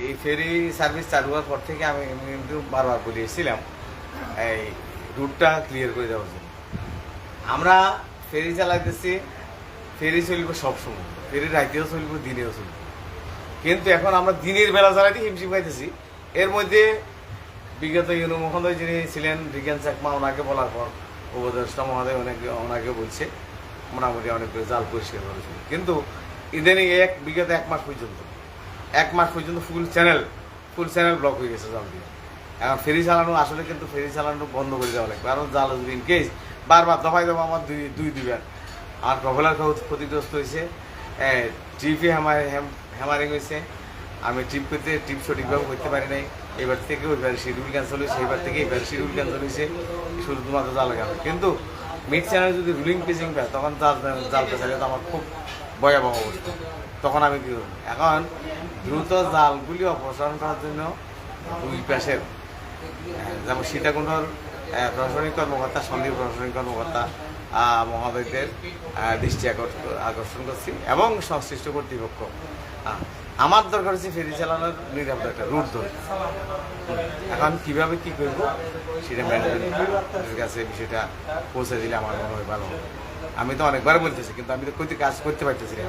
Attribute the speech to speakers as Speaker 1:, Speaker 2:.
Speaker 1: এই ferry service চালু হওয়ার পর থেকে আমি কিন্তু বারবার বলে এসেছিলাম এই রুটটা ক্লিয়ার করে দেওয়ার জন্য। আমরা ফেরি চালাইতেছি, ফেরি চলবে সবসময়, ফেরি রাইতেও চলবে, দিনেও চলবে। কিন্তু এখন আমরা দিনের বেলা চালাইতে হিমশিম খাইতেছি। এর মধ্যে বিগত ইউনো মহোদয় যিনি ছিলেন বিজ্ঞান চাকমা, ওনাকে বলার পর উপদেষ্টা মহোদয় ওনাকে বলছে মোটামুটি অনেক জাল পরিষ্কার করেছিল। কিন্তু ইদানিং বিগত এক মাস পর্যন্ত ফুল চ্যানেল ব্লক হয়ে গেছে জাল দিয়ে। এখন ফেরি চালানো আসলে কিন্তু ফেরি চালানো বন্ধ করে দেওয়া লাগবে। কারণ জাল যদি ইনকেস বারবার দফায় আমার দুইবার আর প্রফেলার ক্ষতিগ্রস্ত হয়েছে, ট্রিপে হ্যামারিং হয়েছে। আমি ট্রিপ সঠিকভাবে করতে পারি নাই। এবার থেকে ওইবার শিডিউল ক্যান্সেল হয়েছে, এবার থেকে এবার শিডিউল ক্যান্সেল হয়েছে, শুধুমাত্র জাল গেল। কিন্তু মিড চ্যানেল যদি রুলিং পিচিং পায় তখন জাল পেছালে তো আমার খুব ভয়াবহ অবস্থা। তখন আমি কী করব? এখন দ্রুত জালগুলি অপসারণ করার জন্য দুই পাশের যেমন সীতাকুণ্ডর প্রশাসনিক কর্মকর্তা, সন্দীপ প্রশাসনিক কর্মকর্তা মহোদয়দের দৃষ্টি আকর্ষণ করছি এবং সংশ্লিষ্ট কর্তৃপক্ষ। আমার দরকার হচ্ছে ফেরি চালানোর নিরাপদ একটা রুট ধরে। এখন কীভাবে কী করবো সেটা ম্যানেজমেন্টের কাছে বিষয়টা পৌঁছে দিলে আমার মনে হয় ভালো হবে। আমি তো অনেকবার বলতেছি, কিন্তু আমি তো কাজ করতে পারতেছি না।